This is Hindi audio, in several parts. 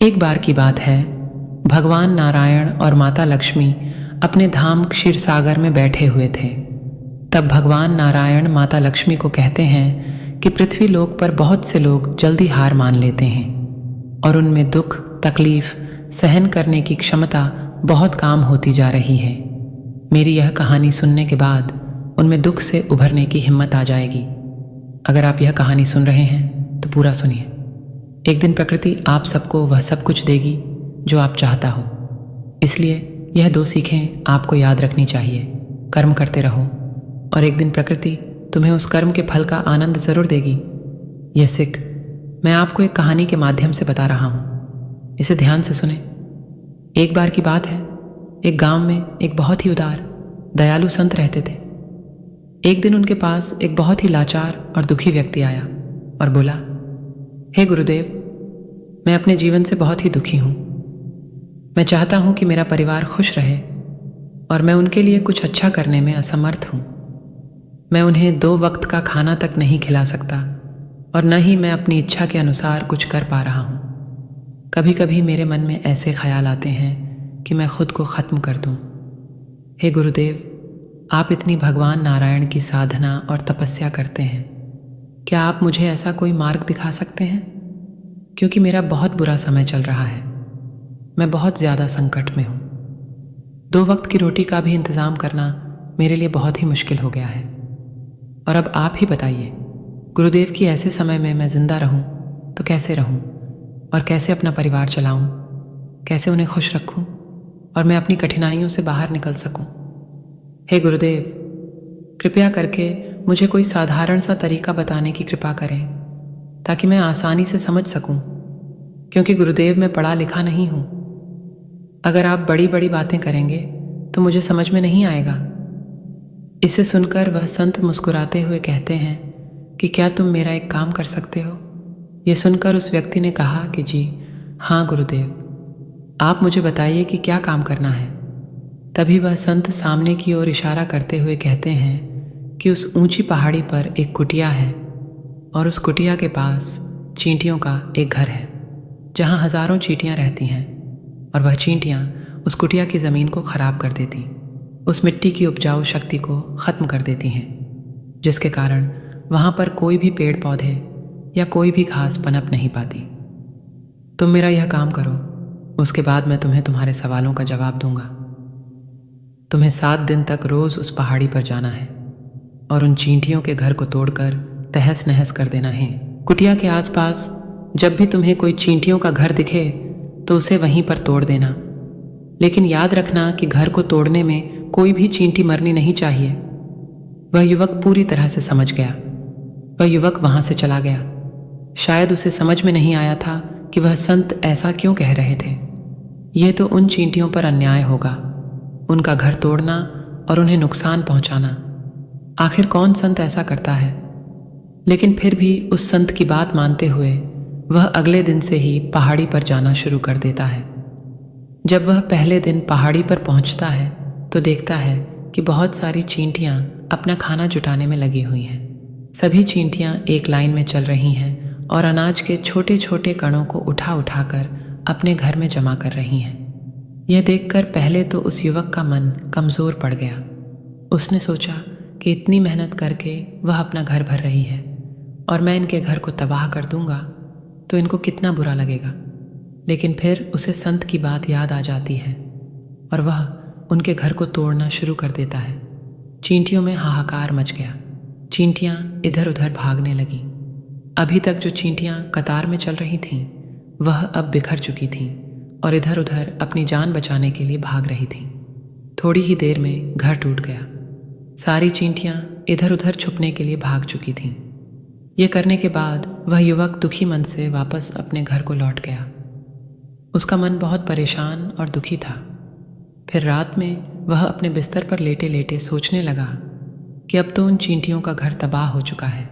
एक बार की बात है, भगवान नारायण और माता लक्ष्मी अपने धाम क्षीरसागर में बैठे हुए थे। तब भगवान नारायण माता लक्ष्मी को कहते हैं कि पृथ्वी लोक पर बहुत से लोग जल्दी हार मान लेते हैं और उनमें दुख तकलीफ सहन करने की क्षमता बहुत कम होती जा रही है। मेरी यह कहानी सुनने के बाद उनमें दुख से उभरने की हिम्मत आ जाएगी। अगर आप यह कहानी सुन रहे हैं तो पूरा सुनिए। एक दिन प्रकृति आप सबको वह सब कुछ देगी जो आप चाहता हो, इसलिए यह 2 सीखें आपको याद रखनी चाहिए। कर्म करते रहो और एक दिन प्रकृति तुम्हें उस कर्म के फल का आनंद जरूर देगी। यह सीख मैं आपको एक कहानी के माध्यम से बता रहा हूँ, इसे ध्यान से सुने। एक बार की बात है, एक गांव में एक बहुत ही उदार दयालु संत रहते थे। एक दिन उनके पास एक बहुत ही लाचार और दुखी व्यक्ति आया और बोला, हे गुरुदेव, मैं अपने जीवन से बहुत ही दुखी हूँ। मैं चाहता हूँ कि मेरा परिवार खुश रहे और मैं उनके लिए कुछ अच्छा करने में असमर्थ हूँ। मैं उन्हें 2 वक्त का खाना तक नहीं खिला सकता और न ही मैं अपनी इच्छा के अनुसार कुछ कर पा रहा हूँ। कभी कभी मेरे मन में ऐसे ख्याल आते हैं कि मैं खुद को ख़त्म कर दूँ। हे गुरुदेव, आप इतनी भगवान नारायण की साधना और तपस्या करते हैं, क्या आप मुझे ऐसा कोई मार्ग दिखा सकते हैं? क्योंकि मेरा बहुत बुरा समय चल रहा है, मैं बहुत ज़्यादा संकट में हूँ। 2 वक्त की रोटी का भी इंतज़ाम करना मेरे लिए बहुत ही मुश्किल हो गया है। और अब आप ही बताइए, गुरुदेव की ऐसे समय में मैं ज़िंदा रहूँ तो कैसे रहूँ और कैसे अपना परिवार चलाऊँ, कैसे उन्हें खुश रखूँ और मैं अपनी कठिनाइयों से बाहर निकल सकूँ। हे गुरुदेव, कृपया करके मुझे कोई साधारण सा तरीका बताने की कृपा करें ताकि मैं आसानी से समझ सकूं, क्योंकि गुरुदेव मैं पढ़ा लिखा नहीं हूं। अगर आप बड़ी बड़ी बातें करेंगे तो मुझे समझ में नहीं आएगा। इसे सुनकर वह संत मुस्कुराते हुए कहते हैं कि क्या तुम मेरा एक काम कर सकते हो? यह सुनकर उस व्यक्ति ने कहा कि जी हाँ गुरुदेव, आप मुझे बताइए कि क्या काम करना है। तभी वह संत सामने की ओर इशारा करते हुए कहते हैं कि उस ऊंची पहाड़ी पर एक कुटिया है और उस कुटिया के पास चींटियों का एक घर है जहां हजारों चींटियां रहती हैं और वह चींटियां उस कुटिया की ज़मीन को ख़राब कर देती, उस मिट्टी की उपजाऊ शक्ति को ख़त्म कर देती हैं, जिसके कारण वहां पर कोई भी पेड़ पौधे या कोई भी घास पनप नहीं पाती। तुम मेरा यह काम करो, उसके बाद मैं तुम्हें तुम्हारे सवालों का जवाब दूंगा। तुम्हें 7 दिन तक रोज़ उस पहाड़ी पर जाना है और उन चींटियों के घर को तोड़कर तहस नहस कर देना है। कुटिया के आसपास जब भी तुम्हें कोई चींटियों का घर दिखे तो उसे वहीं पर तोड़ देना, लेकिन याद रखना कि घर को तोड़ने में कोई भी चींटी मरनी नहीं चाहिए। वह युवक पूरी तरह से समझ गया। वह युवक वहां से चला गया। शायद उसे समझ में नहीं आया था कि वह संत ऐसा क्यों कह रहे थे। यह तो उन चींटियों पर अन्याय होगा, उनका घर तोड़ना और उन्हें नुकसान पहुंचाना। आखिर कौन संत ऐसा करता है? लेकिन फिर भी उस संत की बात मानते हुए वह अगले दिन से ही पहाड़ी पर जाना शुरू कर देता है। जब वह पहले दिन पहाड़ी पर पहुंचता है तो देखता है कि बहुत सारी चींटियां अपना खाना जुटाने में लगी हुई हैं। सभी चींटियां एक लाइन में चल रही हैं और अनाज के छोटे छोटे कणों को उठा उठाकर अपने घर में जमा कर रही हैं। यह देखकर पहले तो उस युवक का मन कमज़ोर पड़ गया। उसने सोचा कि इतनी मेहनत करके वह अपना घर भर रही है और मैं इनके घर को तबाह कर दूंगा तो इनको कितना बुरा लगेगा। लेकिन फिर उसे संत की बात याद आ जाती है और वह उनके घर को तोड़ना शुरू कर देता है। चींटियों में हाहाकार मच गया। चींटियां इधर उधर भागने लगीं। अभी तक जो चींटियां कतार में चल रही थीं वह अब बिखर चुकी थीं और इधर उधर अपनी जान बचाने के लिए भाग रही थीं। थोड़ी ही देर में घर टूट गया। सारी चींटियां इधर उधर छुपने के लिए भाग चुकी थीं। यह करने के बाद वह युवक दुखी मन से वापस अपने घर को लौट गया। उसका मन बहुत परेशान और दुखी था। फिर रात में वह अपने बिस्तर पर लेटे लेटे सोचने लगा कि अब तो उन चींटियों का घर तबाह हो चुका है।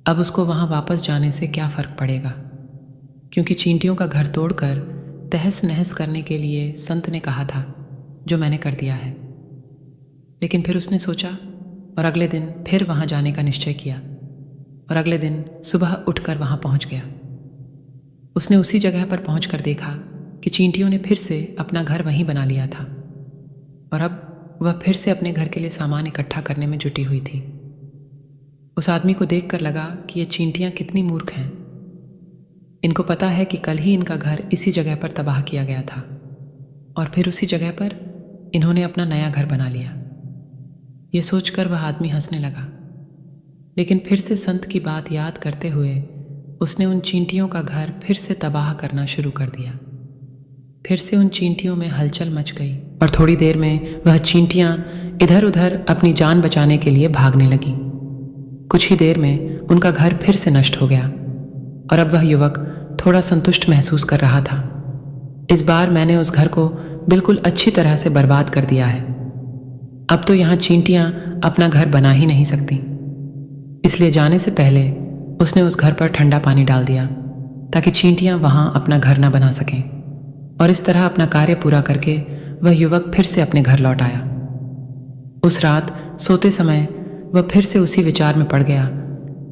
अब उसको वहां वापस जाने से क्या फ़र्क पड़ेगा, क्योंकि चींटियों का घर तोड़कर तहस नहस करने के लिए संत ने कहा था, जो मैंने कर दिया है। लेकिन फिर उसने सोचा और अगले दिन फिर वहां जाने का निश्चय किया और अगले दिन सुबह उठकर वहां पहुंच गया। उसने उसी जगह पर पहुंचकर देखा कि चींटियों ने फिर से अपना घर वहीं बना लिया था और अब वह फिर से अपने घर के लिए सामान इकट्ठा करने में जुटी हुई थी। उस आदमी को देखकर लगा कि ये चींटियां कितनी मूर्ख हैं। इनको पता है कि कल ही इनका घर इसी जगह पर तबाह किया गया था और फिर उसी जगह पर इन्होंने अपना नया घर बना लिया। ये सोचकर वह आदमी हंसने लगा, लेकिन फिर से संत की बात याद करते हुए उसने उन चींटियों का घर फिर से तबाह करना शुरू कर दिया। फिर से उन चींटियों में हलचल मच गई और थोड़ी देर में वह चींटियां इधर उधर अपनी जान बचाने के लिए भागने लगीं। कुछ ही देर में उनका घर फिर से नष्ट हो गया और अब वह युवक थोड़ा संतुष्ट महसूस कर रहा था। इस बार मैंने उस घर को बिल्कुल अच्छी तरह से बर्बाद कर दिया है। अब तो यहाँ चींटियां अपना घर बना ही नहीं सकती। इसलिए जाने से पहले उसने उस घर पर ठंडा पानी डाल दिया ताकि चींटियां वहाँ अपना घर न बना सकें। और इस तरह अपना कार्य पूरा करके वह युवक फिर से अपने घर लौट आया। उस रात सोते समय वह फिर से उसी विचार में पड़ गया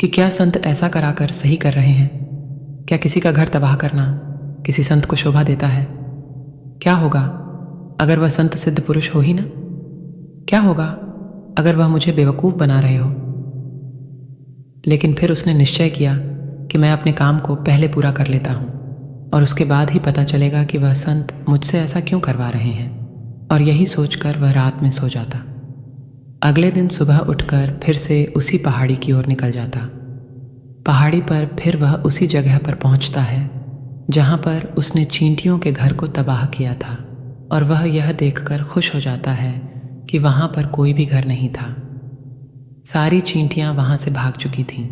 कि क्या संत ऐसा कराकर सही कर रहे हैं? क्या किसी का घर तबाह करना किसी संत को शोभा देता है? क्या होगा अगर वह संत सिद्ध पुरुष हो ही ना? क्या होगा अगर वह मुझे बेवकूफ़ बना रहे हो? लेकिन फिर उसने निश्चय किया कि मैं अपने काम को पहले पूरा कर लेता हूँ और उसके बाद ही पता चलेगा कि वह संत मुझसे ऐसा क्यों करवा रहे हैं। और यही सोचकर वह रात में सो जाता। अगले दिन सुबह उठकर फिर से उसी पहाड़ी की ओर निकल जाता। पहाड़ी पर फिर वह उसी जगह पर पहुंचता है जहां पर उसने चींटियों के घर को तबाह किया था और वह यह देखकर खुश हो जाता है कि वहां पर कोई भी घर नहीं था। सारी चींटियां वहां से भाग चुकी थीं।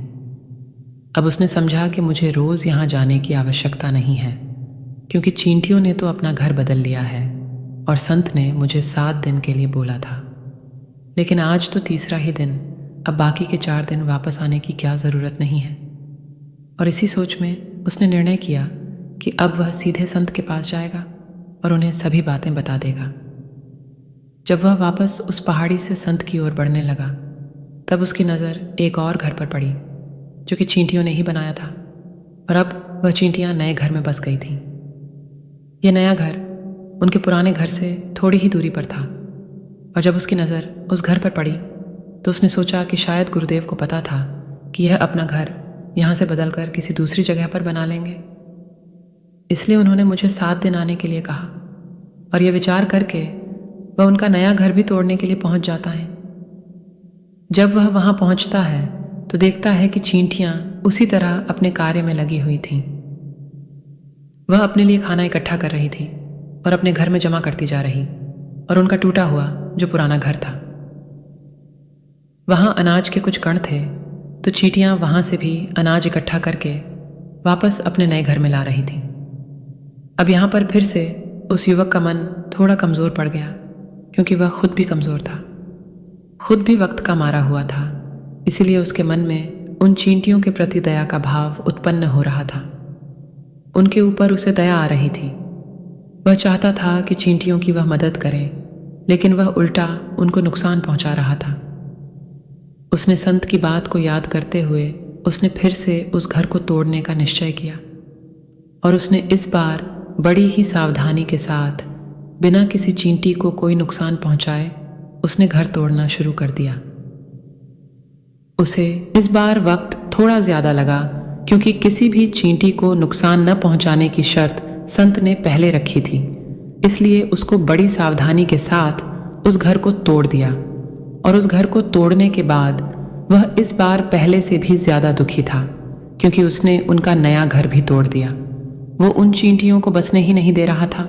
अब उसने समझा कि मुझे रोज़ यहाँ जाने की आवश्यकता नहीं है, क्योंकि चींटियों ने तो अपना घर बदल लिया है और संत ने मुझे 7 दिन के लिए बोला था। लेकिन आज तो तीसरा ही दिन, अब बाकी के 4 दिन वापस आने की क्या ज़रूरत नहीं है। और इसी सोच में उसने निर्णय किया कि अब वह सीधे संत के पास जाएगा और उन्हें सभी बातें बता देगा। जब वह वापस उस पहाड़ी से संत की ओर बढ़ने लगा, तब उसकी नज़र एक और घर पर पड़ी जो कि चींटियों ने ही बनाया था और अब वह चींटियां नए घर में बस गई थीं। यह नया घर उनके पुराने घर से थोड़ी ही दूरी पर था और जब उसकी नज़र उस घर पर पड़ी तो उसने सोचा कि शायद गुरुदेव को पता था कि यह अपना घर यहाँ से बदलकर किसी दूसरी जगह पर बना लेंगे। इसलिए उन्होंने मुझे 7 दिन आने के लिए कहा और यह विचार करके वह उनका नया घर भी तोड़ने के लिए पहुंच जाता है। जब वह वहां पहुंचता है तो देखता है कि चींटियां उसी तरह अपने कार्य में लगी हुई थीं। वह अपने लिए खाना इकट्ठा कर रही थी और अपने घर में जमा करती जा रही और उनका टूटा हुआ जो पुराना घर था। वहां अनाज के कुछ कण थे तो चींटियां वहां से भी अनाज इकट्ठा करके वापस अपने नए घर में ला रही थीं। अब यहाँ पर फिर से उस युवक का मन थोड़ा कमज़ोर पड़ गया, क्योंकि वह खुद भी कमज़ोर था, खुद भी वक्त का मारा हुआ था। इसीलिए उसके मन में उन चींटियों के प्रति दया का भाव उत्पन्न हो रहा था। उनके ऊपर उसे दया आ रही थी। वह चाहता था कि चींटियों की वह मदद करे, लेकिन वह उल्टा उनको नुकसान पहुंचा रहा था। उसने संत की बात को याद करते हुए उसने फिर से उस घर को तोड़ने का निश्चय किया और उसने इस बार बड़ी ही सावधानी के साथ, बिना किसी चींटी को कोई नुकसान पहुंचाए, उसने घर तोड़ना शुरू कर दिया। उसे इस बार वक्त थोड़ा ज्यादा लगा, क्योंकि किसी भी चींटी को नुकसान न पहुंचाने की शर्त संत ने पहले रखी थी। इसलिए उसको बड़ी सावधानी के साथ उस घर को तोड़ दिया और उस घर को तोड़ने के बाद वह इस बार पहले से भी ज्यादा दुखी था, क्योंकि उसने उनका नया घर भी तोड़ दिया। वो उन चींटियों को बसने ही नहीं दे रहा था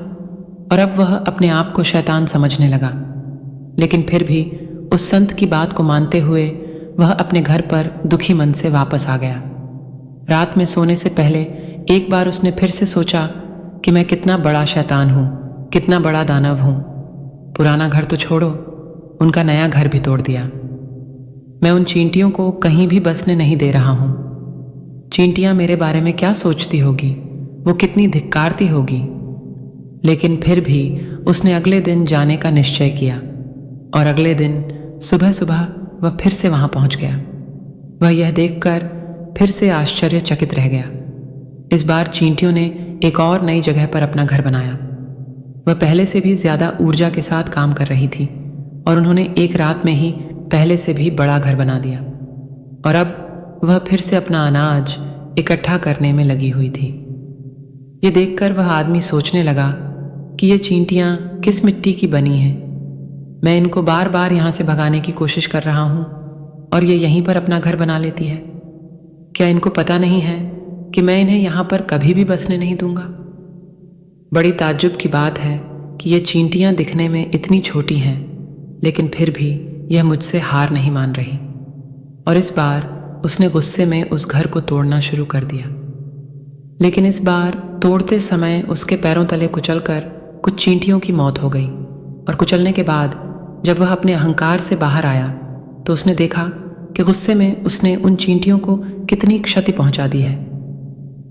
और अब वह अपने आप को शैतान समझने लगा। लेकिन फिर भी उस संत की बात को मानते हुए वह अपने घर पर दुखी मन से वापस आ गया। रात में सोने से पहले एक बार उसने फिर से सोचा कि मैं कितना बड़ा शैतान हूँ, कितना बड़ा दानव हूँ। पुराना घर तो छोड़ो, उनका नया घर भी तोड़ दिया। मैं उन चींटियों को कहीं भी बसने नहीं दे रहा हूँ। चींटियाँ मेरे बारे में क्या सोचती होगी, वो कितनी धिक्कारती होगी। लेकिन फिर भी उसने अगले दिन जाने का निश्चय किया और अगले दिन सुबह सुबह वह फिर से वहां पहुंच गया। वह यह देखकर फिर से आश्चर्यचकित रह गया इस बार चींटियों ने एक और नई जगह पर अपना घर बनाया। वह पहले से भी ज्यादा ऊर्जा के साथ काम कर रही थी और उन्होंने एक रात में ही पहले से भी बड़ा घर बना दिया और अब वह फिर से अपना अनाज इकट्ठा करने में लगी हुई थी। ये देखकर वह आदमी सोचने लगा कि ये चींटियां किस मिट्टी की बनी हैं। मैं इनको बार बार यहाँ से भगाने की कोशिश कर रहा हूँ और ये यहीं पर अपना घर बना लेती है। क्या इनको पता नहीं है कि मैं इन्हें यहाँ पर कभी भी बसने नहीं दूंगा? बड़ी ताज्जुब की बात है कि ये चींटियां दिखने में इतनी छोटी हैं, लेकिन फिर भी यह मुझसे हार नहीं मान रही। और इस बार उसने गुस्से में उस घर को तोड़ना शुरू कर दिया। लेकिन इस बार तोड़ते समय उसके पैरों तले कुचलकर कुछ चींटियों की मौत हो गई और कुचलने के बाद जब वह अपने अहंकार से बाहर आया तो उसने देखा कि गुस्से में उसने उन चींटियों को कितनी क्षति पहुंचा दी है।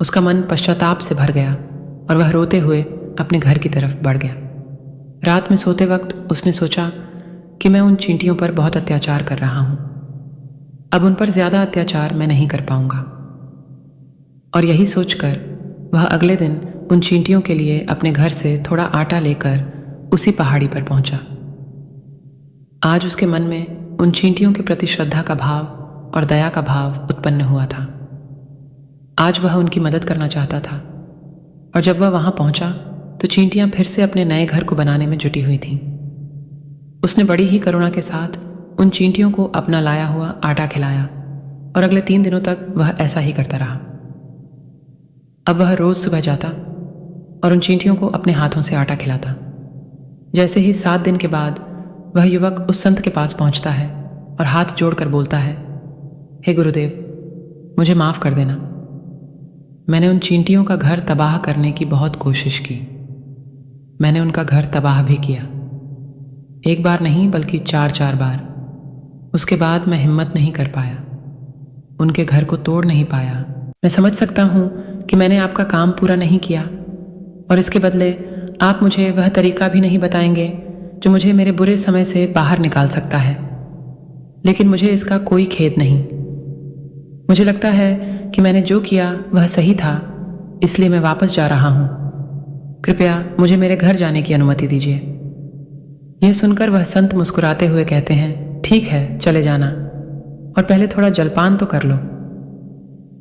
उसका मन पश्चाताप से भर गया और वह रोते हुए अपने घर की तरफ बढ़ गया। रात में सोते वक्त उसने सोचा कि मैं उन चींटियों पर बहुत अत्याचार कर रहा हूं, अब उन पर ज्यादा अत्याचार मैं नहीं कर पाऊंगा। और यही सोचकर वह अगले दिन उन चींटियों के लिए अपने घर से थोड़ा आटा लेकर उसी पहाड़ी पर पहुंचा। आज उसके मन में उन चींटियों के प्रति श्रद्धा का भाव और दया का भाव उत्पन्न हुआ था। आज वह उनकी मदद करना चाहता था और जब वह वहां पहुंचा तो चींटियां फिर से अपने नए घर को बनाने में जुटी हुई थीं। उसने बड़ी ही करुणा के साथ उन चींटियों को अपना लाया हुआ आटा खिलाया और अगले 3 दिनों तक वह ऐसा ही करता रहा। अब वह रोज सुबह जाता और उन चींटियों को अपने हाथों से आटा खिलाता। जैसे ही 7 दिन के बाद वह युवक उस संत के पास पहुंचता है और हाथ जोड़कर बोलता है, हे गुरुदेव, मुझे माफ कर देना। मैंने उन चींटियों का घर तबाह करने की बहुत कोशिश की। मैंने उनका घर तबाह भी किया, एक बार नहीं बल्कि 4-4 बार। उसके बाद मैं हिम्मत नहीं कर पाया, उनके घर को तोड़ नहीं पाया। मैं समझ सकता हूं कि मैंने आपका काम पूरा नहीं किया और इसके बदले आप मुझे वह तरीका भी नहीं बताएंगे जो मुझे मेरे बुरे समय से बाहर निकाल सकता है। लेकिन मुझे इसका कोई खेद नहीं। मुझे लगता है कि मैंने जो किया वह सही था, इसलिए मैं वापस जा रहा हूं। कृपया मुझे मेरे घर जाने की अनुमति दीजिए। यह सुनकर वह संत मुस्कुराते हुए कहते हैं, ठीक है, चले जाना, और पहले थोड़ा जलपान तो कर लो।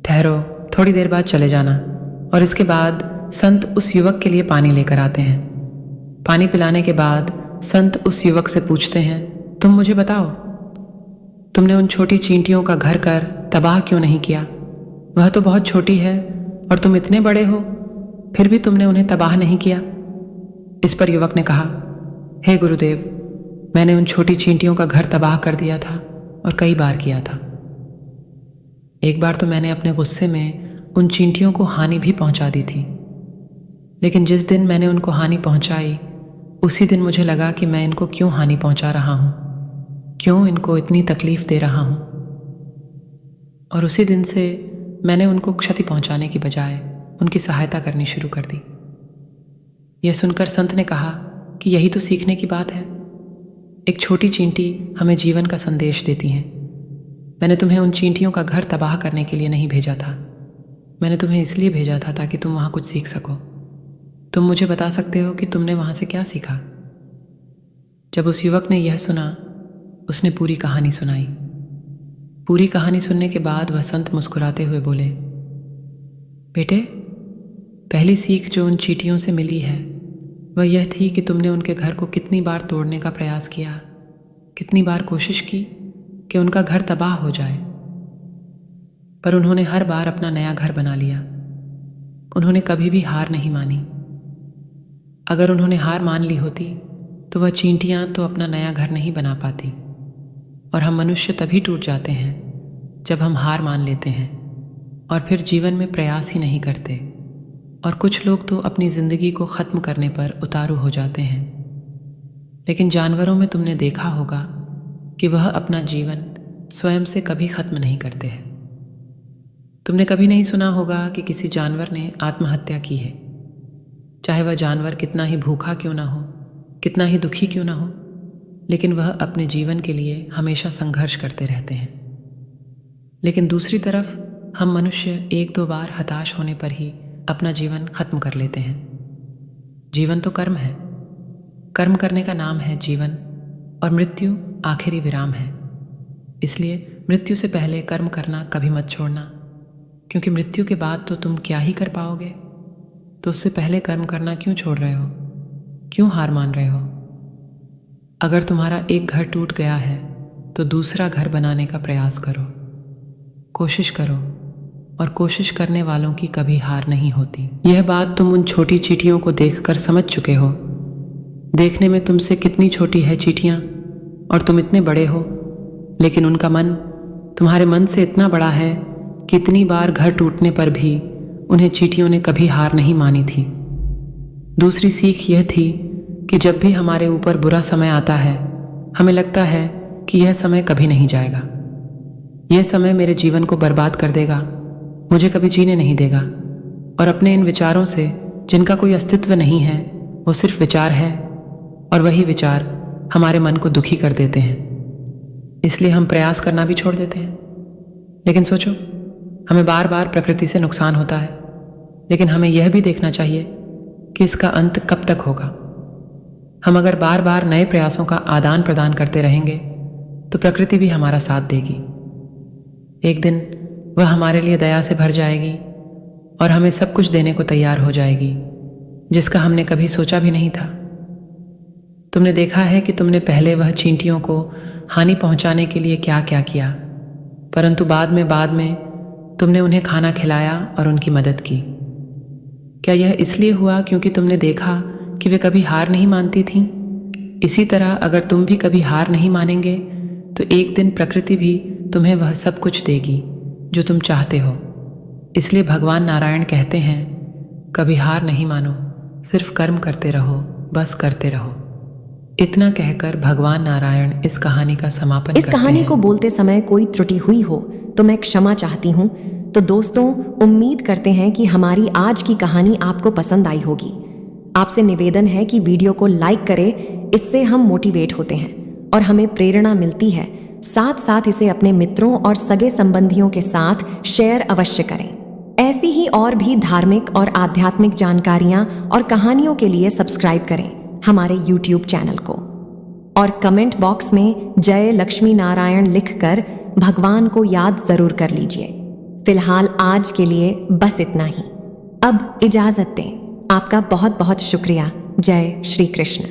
ठहरो, थोड़ी देर बाद चले जाना। और इसके बाद संत उस युवक के लिए पानी लेकर आते हैं। पानी पिलाने के बाद संत उस युवक से पूछते हैं, तुम मुझे बताओ, तुमने उन छोटी चींटियों का घर कर तबाह क्यों नहीं किया? वह तो बहुत छोटी है और तुम इतने बड़े हो, फिर भी तुमने उन्हें तबाह नहीं किया। इस पर युवक ने कहा, हे गुरुदेव, मैंने उन छोटी चींटियों का घर तबाह कर दिया था और कई बार किया था। एक बार तो मैंने अपने गुस्से में उन चींटियों को हानि भी पहुंचा दी थी, लेकिन जिस दिन मैंने उनको हानि पहुंचाई उसी दिन मुझे लगा कि मैं इनको क्यों हानि पहुंचा रहा हूं, क्यों इनको इतनी तकलीफ दे रहा हूं। और उसी दिन से मैंने उनको क्षति पहुंचाने की बजाय उनकी सहायता करनी शुरू कर दी। यह सुनकर संत ने कहा कि यही तो सीखने की बात है। एक छोटी चींटी हमें जीवन का संदेश देती हैं। मैंने तुम्हें उन चींटियों का घर तबाह करने के लिए नहीं भेजा था, मैंने तुम्हें इसलिए भेजा था ताकि तुम वहां कुछ सीख सको। तुम मुझे बता सकते हो कि तुमने वहां से क्या सीखा? जब उस युवक ने यह सुना, उसने पूरी कहानी सुनाई। पूरी कहानी सुनने के बाद वह संत मुस्कुराते हुए बोले, बेटे, पहली सीख जो उन चींटियों से मिली है वह यह थी कि तुमने उनके घर को कितनी बार तोड़ने का प्रयास किया, कितनी बार कोशिश की कि उनका घर तबाह हो जाए, पर उन्होंने हर बार अपना नया घर बना लिया। उन्होंने कभी भी हार नहीं मानी। अगर उन्होंने हार मान ली होती तो वह चींटियां तो अपना नया घर नहीं बना पाती। और हम मनुष्य तभी टूट जाते हैं जब हम हार मान लेते हैं और फिर जीवन में प्रयास ही नहीं करते। और कुछ लोग तो अपनी जिंदगी को खत्म करने पर उतारू हो जाते हैं। लेकिन जानवरों में तुमने देखा होगा कि वह अपना जीवन स्वयं से कभी खत्म नहीं करते हैं। तुमने कभी नहीं सुना होगा कि किसी जानवर ने आत्महत्या की है, चाहे वह जानवर कितना ही भूखा क्यों ना हो, कितना ही दुखी क्यों ना हो, लेकिन वह अपने जीवन के लिए हमेशा संघर्ष करते रहते हैं। लेकिन दूसरी तरफ हम मनुष्य 1-2 बार हताश होने पर ही अपना जीवन खत्म कर लेते हैं। जीवन तो कर्म है, कर्म करने का नाम है जीवन, और मृत्यु आखिरी विराम है। इसलिए मृत्यु से पहले कर्म करना कभी मत छोड़ना, क्योंकि मृत्यु के बाद तो तुम क्या ही कर पाओगे। तो उससे पहले कर्म करना क्यों छोड़ रहे हो, क्यों हार मान रहे हो? अगर तुम्हारा एक घर टूट गया है तो दूसरा घर बनाने का प्रयास करो, कोशिश करो, और कोशिश करने वालों की कभी हार नहीं होती। यह बात तुम उन छोटी चींटियों को देखकर समझ चुके हो। देखने में तुमसे कितनी छोटी है चींटियां, और तुम इतने बड़े हो, लेकिन उनका मन तुम्हारे मन से इतना बड़ा है कि इतनी बार घर टूटने पर भी उन्हें चींटियों ने कभी हार नहीं मानी थी। दूसरी सीख यह थी कि जब भी हमारे ऊपर बुरा समय आता है, हमें लगता है कि यह समय कभी नहीं जाएगा, यह समय मेरे जीवन को बर्बाद कर देगा, मुझे कभी जीने नहीं देगा। और अपने इन विचारों से, जिनका कोई अस्तित्व नहीं है, वो सिर्फ विचार है, और वही विचार हमारे मन को दुखी कर देते हैं। इसलिए हम प्रयास करना भी छोड़ देते हैं। लेकिन सोचो, हमें बार बार प्रकृति से नुकसान होता है, लेकिन हमें यह भी देखना चाहिए कि इसका अंत कब तक होगा। हम अगर बार बार नए प्रयासों का आदान प्रदान करते रहेंगे तो प्रकृति भी हमारा साथ देगी। एक दिन वह हमारे लिए दया से भर जाएगी और हमें सब कुछ देने को तैयार हो जाएगी, जिसका हमने कभी सोचा भी नहीं था। तुमने देखा है कि तुमने पहले वह चींटियों को हानि पहुंचाने के लिए क्या क्या किया, परंतु बाद में तुमने उन्हें खाना खिलाया और उनकी मदद की। क्या यह इसलिए हुआ क्योंकि तुमने देखा कि वे कभी हार नहीं मानती थीं? इसी तरह अगर तुम भी कभी हार नहीं मानेंगे तो एक दिन प्रकृति भी तुम्हें वह सब कुछ देगी जो तुम चाहते हो। इसलिए भगवान नारायण कहते हैं, कभी हार नहीं मानो, सिर्फ कर्म करते रहो, बस करते रहो। इतना कहकर भगवान नारायण इस कहानी का समापन करते हैं। इस कहानी को बोलते समय कोई त्रुटि हुई हो तो मैं क्षमा चाहती हूँ। तो दोस्तों, उम्मीद करते हैं कि हमारी आज की कहानी आपको पसंद आई होगी। आपसे निवेदन है कि वीडियो को लाइक करें, इससे हम मोटिवेट होते हैं और हमें प्रेरणा मिलती है। साथ साथ इसे अपने मित्रों और सगे संबंधियों के साथ शेयर अवश्य करें। ऐसी ही और भी धार्मिक और आध्यात्मिक जानकारियां और कहानियों के लिए सब्सक्राइब करें हमारे YouTube चैनल को, और कमेंट बॉक्स में जय लक्ष्मी नारायण लिखकर भगवान को याद जरूर कर लीजिए। फिलहाल आज के लिए बस इतना ही। अब इजाजत दें। आपका बहुत बहुत शुक्रिया। जय श्री कृष्ण।